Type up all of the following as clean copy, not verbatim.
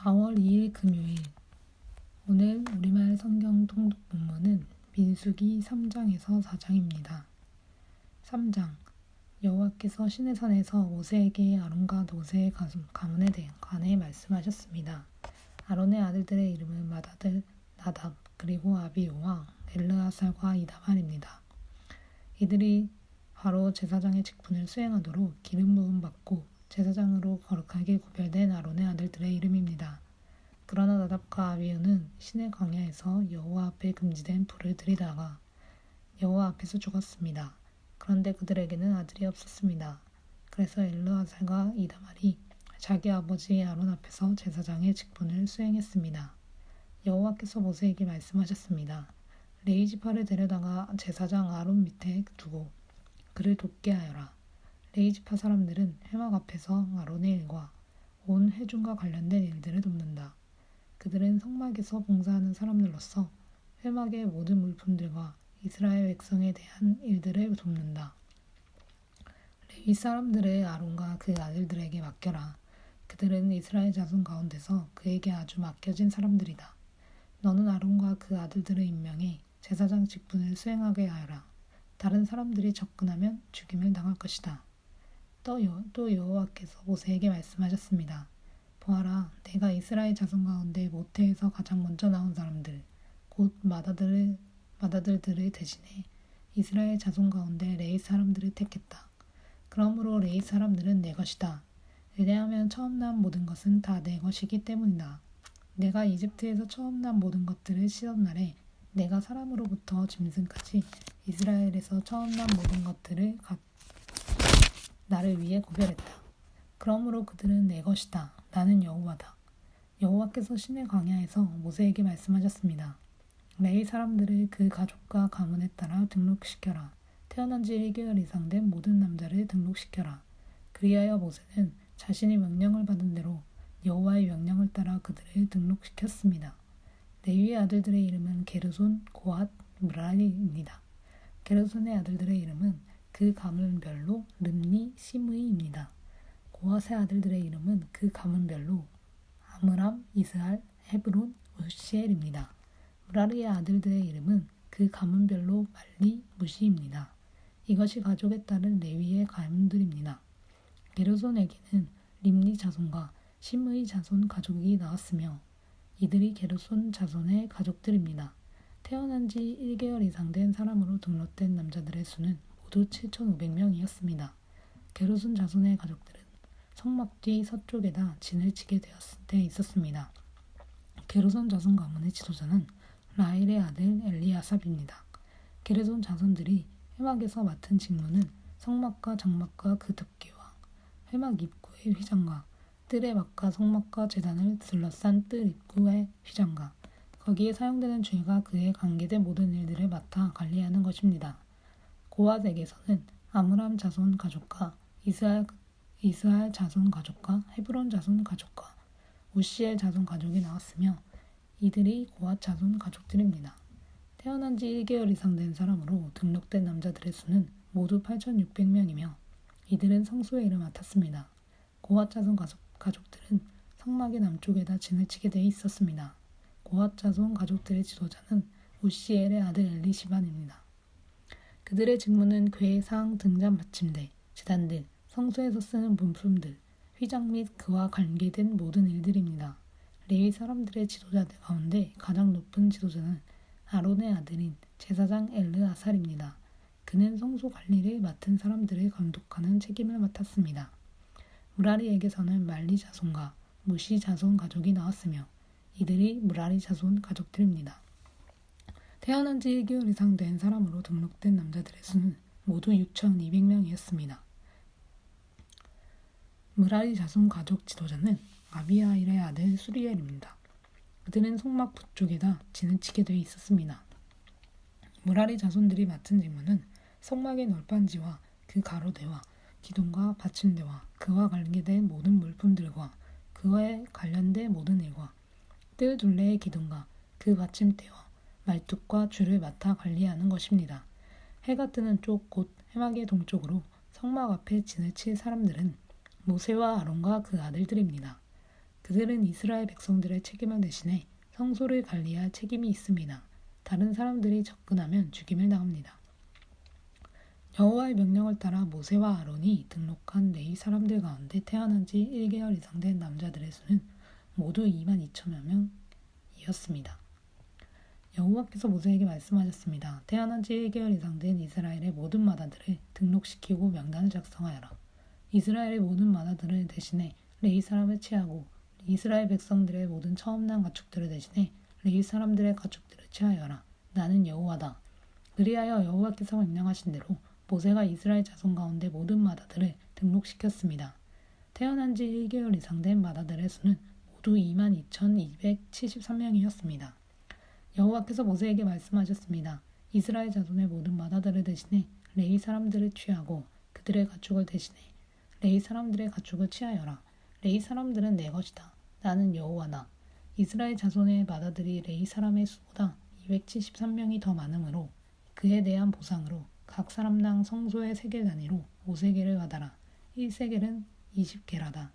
4월 2일 금요일. 오늘 우리말 성경 통독 본문은 민수기 3장에서 4장입니다. 3장. 여호와께서 시내산에서 모세에게 아론과 노새의 가문에 관해 말씀하셨습니다. 아론의 아들들의 이름은 마다들, 나답, 그리고 아비후와 엘르아살과 이다말입니다. 이들이 바로 제사장의 직분을 수행하도록 기름 부음 받고 제사장으로 거룩하게 구별된 아론의 아들들의 이름입니다. 그러나 나답과 아비후는 시내 광야에서 여호와 앞에 금지된 불을 들이다가 여호와 앞에서 죽었습니다. 그런데 그들에게는 아들이 없었습니다. 그래서 엘르아살과 이다말이 자기 아버지 아론 앞에서 제사장의 직분을 수행했습니다. 여호와께서 모세에게 말씀하셨습니다. 레위 지파를 데려다가 제사장 아론 밑에 두고 그를 돕게 하여라. 레위 지파 사람들은 회막 앞에서 아론의 일과 온 회중과 관련된 일들을 돕는다. 그들은 성막에서 봉사하는 사람들로서 회막의 모든 물품들과 이스라엘 백성에 대한 일들을 돕는다. 레위 사람들을 아론과 그 아들들에게 맡겨라. 그들은 이스라엘 자손 가운데서 그에게 아주 맡겨진 사람들이다. 너는 아론과 그 아들들을 임명해 제사장 직분을 수행하게 하여라. 다른 사람들이 접근하면 죽임을 당할 것이다. 또 여호와께서 모세에게 말씀하셨습니다. 보아라, 내가 이스라엘 자손 가운데 모태에서 가장 먼저 나온 사람들, 곧 마다들들을 대신해 이스라엘 자손 가운데 레위 사람들을 택했다. 그러므로 레위 사람들은 내 것이다. 왜냐하면 처음 난 모든 것은 다 내 것이기 때문이다. 내가 이집트에서 처음 난 모든 것들을 씻은 날에 내가 사람으로부터 짐승까지 이스라엘에서 처음 난 모든 것들을 나를 위해 구별했다. 그러므로 그들은 내 것이다. 나는 여호와다. 여호와께서 시내 광야에서 모세에게 말씀하셨습니다. 레위 사람들을 그 가족과 가문에 따라 등록시켜라. 태어난 지 1개월 이상 된 모든 남자를 등록시켜라. 그리하여 모세는 자신이 명령을 받은 대로 여호와의 명령을 따라 그들을 등록시켰습니다. 레위의 아들들의 이름은 게르손, 고핫, 므라리입니다. 게르손의 아들들의 이름은 그 가문별로 름니, 시므이입니다. 고핫의 아들들의 이름은 그 가문별로 아므람, 이스할, 헤브론, 우시엘입니다. 므라리의 아들들의 이름은 그 가문별로 말리, 무시입니다. 이것이 가족에 따른 레위의 가문들입니다. 게르손에게는 림니 자손과 시므이 자손 가족이 나왔으며 이들이 게르손 자손의 가족들입니다. 태어난 지 1개월 이상 된 사람으로 등록된 남자들의 수는 모두 7,500명이었습니다. 게르손 자손의 가족들은 성막 뒤 서쪽에다 진을 치게 되어 있었습니다. 게르손 자손 가문의 지도자는 라헬의 아들 엘리아삽입니다. 게르손 자손들이 회막에서 맡은 직무는 성막과 장막과 그 덮개와 회막 입구의 휘장과 뜰의 막과 성막과 제단을 둘러싼 뜰 입구의 휘장과 거기에 사용되는 줄과 그에 관계된 모든 일들을 맡아 관리하는 것입니다. 고핫에게서는 아므람 자손 가족과 이스할 자손 가족과 헤브론 자손 가족과 우시엘 자손 가족이 나왔으며 이들이 고핫 자손 가족들입니다. 태어난 지 1개월 이상 된 사람으로 등록된 남자들의 수는 모두 8,600명이며 이들은 성소의 일을 맡았습니다. 고핫 자손 가족들은 성막의 남쪽에다 진을 치게 돼 있었습니다. 고핫 자손 가족들의 지도자는 우시엘의 아들 엘리시반입니다. 그들의 직무는 궤상, 등잔 받침대, 제단들, 성소에서 쓰는 문품들, 휘장 및 그와 관계된 모든 일들입니다. 레위 사람들의 지도자들 가운데 가장 높은 지도자는 아론의 아들인 제사장 엘르아살입니다. 그는 성소 관리를 맡은 사람들을 감독하는 책임을 맡았습니다. 므라리에게서는 말리 자손과 무시 자손 가족이 나왔으며 이들이 므라리 자손 가족들입니다. 태어난 지 1개월 이상 된 사람으로 등록된 남자들의 수는 모두 6,200명이었습니다. 므라리 자손 가족 지도자는 아비아일의 아들 수리엘입니다. 그들은 성막 북쪽에다 진을 치게 돼 있었습니다. 므라리 자손들이 맡은 직무는 성막의 널빤지와 그 가로대와 기둥과 받침대와 그와 관계된 모든 물품들과 그와에 관련된 모든 일과 뜰 둘레의 기둥과 그 받침대와 말뚝과 줄을 맡아 관리하는 것입니다. 해가 뜨는 쪽 곧 회막의 동쪽으로 성막 앞에 진을 칠 사람들은 모세와 아론과 그 아들들입니다. 그들은 이스라엘 백성들의 책임을 대신해 성소를 관리할 책임이 있습니다. 다른 사람들이 접근하면 죽임을 당합니다. 여호와의 명령을 따라 모세와 아론이 등록한 레위 사람들 가운데 태어난 지 1개월 이상 된 남자들의 수는 모두 2만 2천여 명이었습니다. 여호와께서 모세에게 말씀하셨습니다. 태어난 지 1개월 이상 된 이스라엘의 모든 마다들을 등록시키고 명단을 작성하여라. 이스라엘의 모든 마다들을 대신해 레위 사람을 취하고 이스라엘 백성들의 모든 처음 난 가축들을 대신해 레위 사람들의 가축들을 취하여라. 나는 여호와다. 그리하여 여호와께서 명령하신 대로 모세가 이스라엘 자손 가운데 모든 마다들을 등록시켰습니다. 태어난 지 1개월 이상 된 마다들의 수는 모두 22,273명이었습니다. 여호와께서 모세에게 말씀하셨습니다. 이스라엘 자손의 모든 마다들을 대신해 레위 사람들을 취하고 그들의 가축을 대신해 레위 사람들의 가축을 취하여라. 레위 사람들은 내 것이다. 나는 여호와다. 이스라엘 자손의 마다들이 레위 사람의 수보다 273명이 더 많으므로 그에 대한 보상으로 각 사람당 성소의 세겔 단위로 5세겔을 받아라. 1세겔은 20게라다.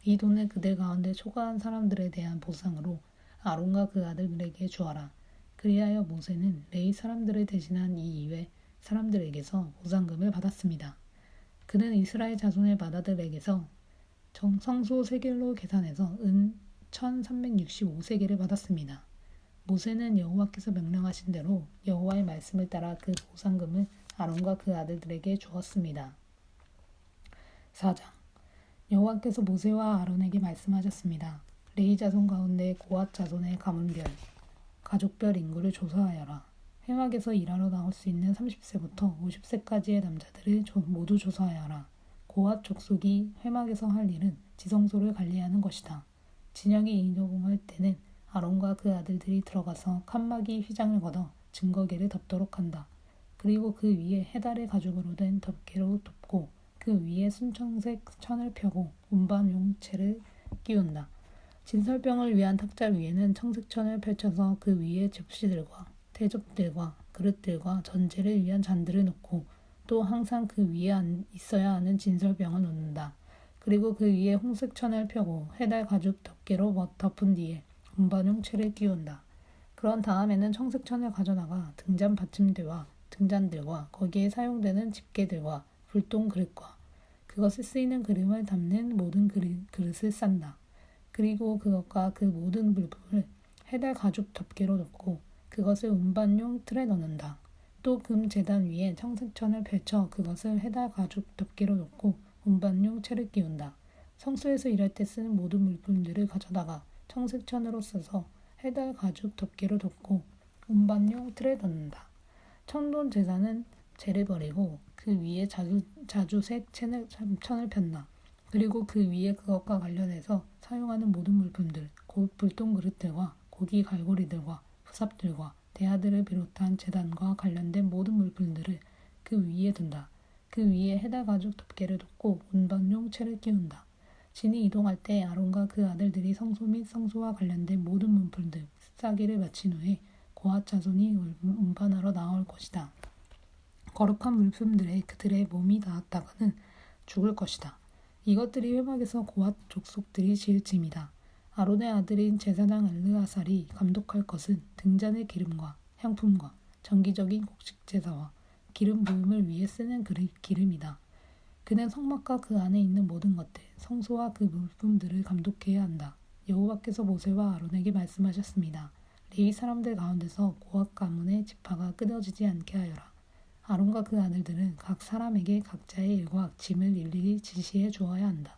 이 돈을 그들 가운데 초과한 사람들에 대한 보상으로 아론과 그 아들들에게 주어라. 그리하여 모세는 레위 사람들을 대신한 이 이외 사람들에게서 보상금을 받았습니다. 그는 이스라엘 자손의 마다들에게서 성소 세겔로 계산해서 은 1365세겔을 받았습니다. 모세는 여호와께서 명령하신 대로 여호와의 말씀을 따라 그 보상금을 아론과 그 아들들에게 주었습니다. 4장 여호와께서 모세와 아론에게 말씀하셨습니다. 레위 자손 가운데 고핫 자손의 가문별, 가족별 인구를 조사하여라. 회막에서 일하러 나올 수 있는 30세부터 50세까지의 남자들을 모두 조사하여라. 고핫 족속이 회막에서 할 일은 지성소를 관리하는 것이다. 진영이 이동할 때는 아론과 그 아들들이 들어가서 칸막이 휘장을 걷어 증거계를 덮도록 한다. 그리고 그 위에 해달의 가죽으로 된 덮개로 덮고 그 위에 순청색 천을 펴고 운반 용체를 끼운다. 진설병을 위한 탁자 위에는 청색천을 펼쳐서 그 위에 접시들과 대접들과 그릇들과 전제를 위한 잔들을 놓고 또 항상 그 위에 있어야 하는 진설병을 놓는다. 그리고 그 위에 홍색천을 펴고 해달 가죽 덮개로 덮은 뒤에 운반용 채를 끼운다. 그런 다음에는 청색천을 가져다가 등잔 받침대와 등잔들과 거기에 사용되는 집게들과 불똥 그릇과 그것을 쓰이는 그림을 담는 모든 그릇을 싼다. 그리고 그것과 그 모든 물품을 해달 가죽 덮개로 덮고 그것을 운반용 틀에 넣는다. 또 금 제단 위에 청색천을 펼쳐 그것을 해달 가죽 덮개로 덮고 운반용 채를 끼운다. 성소에서 일할 때 쓰는 모든 물품들을 가져다가 청색천으로 써서 해달 가죽 덮개로 덮고 운반용 틀에 넣는다. 청돈 제사는 재를 버리고 그 위에 자주색 천을 폈나. 그리고 그 위에 그것과 관련해서 사용하는 모든 물품들, 곧 불똥 그릇들과 고기 갈고리들과 부삽들과 대하들을 비롯한 제단과 관련된 모든 물품들을 그 위에 둔다. 그 위에 해달 가죽 덮개를 덮고 운반용 채를 끼운다. 진이 이동할 때 아론과 그 아들들이 성소 및 성소와 관련된 모든 물품들 싸기를 마친 후에 고핫 자손이 운반하러 나올 것이다. 거룩한 물품들에 그들의 몸이 닿았다가는 죽을 것이다. 이것들이 회막에서 고핫 족속들이 지을 짐이다. 아론의 아들인 제사장 엘르아살이 감독할 것은 등잔의 기름과 향품과 정기적인 곡식 제사와 기름 부음을 위해 쓰는 기름이다. 그는 성막과 그 안에 있는 모든 것들, 성소와 그 물품들을 감독해야 한다. 여호와께서 모세와 아론에게 말씀하셨습니다. 레위 사람들 가운데서 고핫 가문의 지파가 끊어지지 않게 하여라. 아론과 그 아들들은 각 사람에게 각자의 일과 짐을 일일이 지시해 주어야 한다.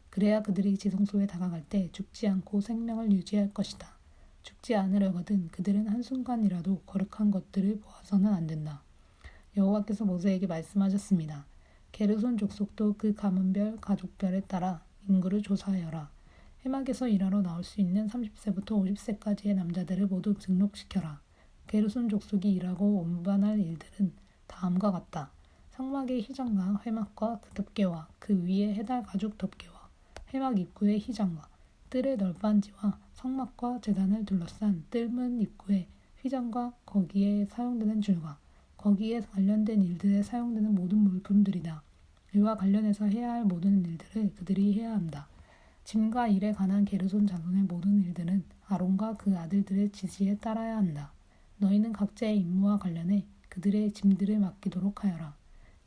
그래야 그들이 지성소에 다가갈 때 죽지 않고 생명을 유지할 것이다. 죽지 않으려거든 그들은 한순간이라도 거룩한 것들을 보아서는 안 된다. 여호와께서 모세에게 말씀하셨습니다. 게르손 족속도 그 가문별, 가족별에 따라 인구를 조사하여라. 회막에서 일하러 나올 수 있는 30세부터 50세까지의 남자들을 모두 등록시켜라. 게르손 족속이 일하고 운반할 일들은 다음과 같다. 성막의 휘장과 회막과 그 덮개와 그 위에 해달 가죽 덮개와 회막 입구의 휘장과 뜰의 널빤지와 성막과 제단을 둘러싼 뜰문 입구의 휘장과 거기에 사용되는 줄과 거기에 관련된 일들에 사용되는 모든 물품들이다. 이와 관련해서 해야 할 모든 일들을 그들이 해야 한다. 짐과 일에 관한 게르손 자손의 모든 일들은 아론과 그 아들들의 지시에 따라야 한다. 너희는 각자의 임무와 관련해 그들의 짐들을 맡기도록 하여라.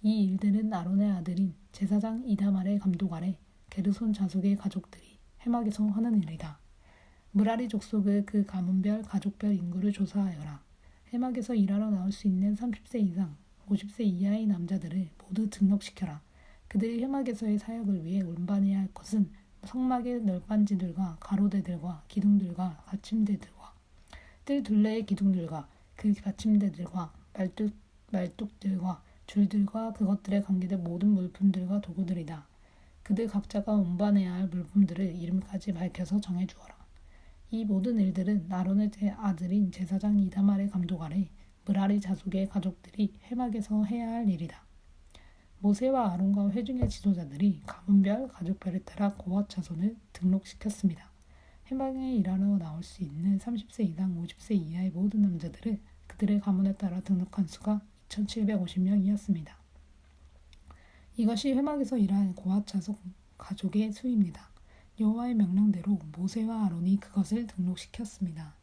이 일들은 아론의 아들인 제사장 이다말의 감독 아래 게르손 자손의 가족들이 해막에서 하는 일이다. 무라리 족속의 그 가문별 가족별 인구를 조사하여라. 해막에서 일하러 나올 수 있는 30세 이상 50세 이하의 남자들을 모두 등록시켜라. 그들이 해막에서의 사역을 위해 운반해야 할 것은 성막의 널빤지들과 가로대들과 기둥들과 받침대들과 뜰 둘레의 기둥들과 그 받침대들과 말뚝들과 줄들과 그것들에 관계된 모든 물품들과 도구들이다. 그들 각자가 운반해야 할 물품들을 이름까지 밝혀서 정해주어라. 이 모든 일들은 아론의 아들인 제사장 이다말의 감독 아래 므라리 자손의 가족들이 해막에서 해야 할 일이다. 모세와 아론과 회중의 지도자들이 가문별, 가족별에 따라 고앗 자손을 등록시켰습니다. 해막에 일하러 나올 수 있는 30세 이상 50세 이하의 모든 남자들을 그들의 가문에 따라 등록한 수가 2,750명이었습니다. 이것이 해막에서 일한 고앗 자손 가족의 수입니다. 여호와의 명령대로 모세와 아론이 그것을 등록시켰습니다.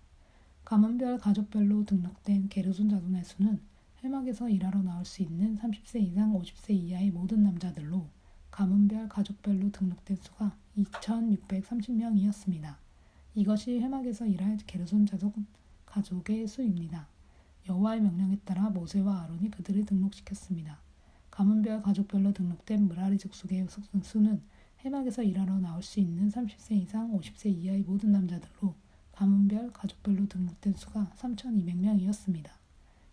가문별 가족별로 등록된 게르손 자손의 수는 해막에서 일하러 나올 수 있는 30세 이상 50세 이하의 모든 남자들로 가문별 가족별로 등록된 수가 2,630명이었습니다. 이것이 해막에서 일할 게르손 자손 가족의 수입니다. 여호와의 명령에 따라 모세와 아론이 그들을 등록시켰습니다. 가문별 가족별로 등록된 므라리 족속의 수는 해막에서 일하러 나올 수 있는 30세 이상 50세 이하의 모든 남자들로 가문별 가족별로 등록된 수가 3,200명이었습니다.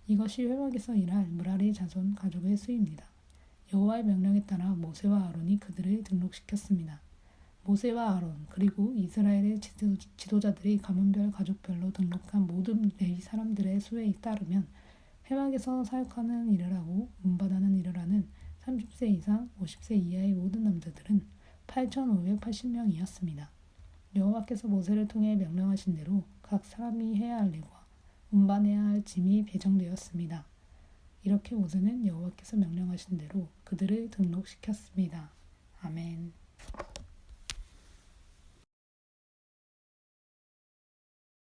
이것이 해막에서 일할 므라리 자손 가족의 수입니다. 여호와의 명령에 따라 모세와 아론이 그들을 등록시켰습니다. 모세와 아론 그리고 이스라엘의 지도자들이 가문별 가족별로 등록한 모든 레위 사람들의 수에 따르면 해막에서 사역하는 일을 하고 운반하는 일을 하는 30세 이상 50세 이하의 모든 남자들은 8,580명이었습니다. 여호와께서 모세를 통해 명령하신 대로 각 사람이 해야 할 일과 운반해야 할 짐이 배정되었습니다. 이렇게 모세는 여호와께서 명령하신 대로 그들을 등록시켰습니다. 아멘.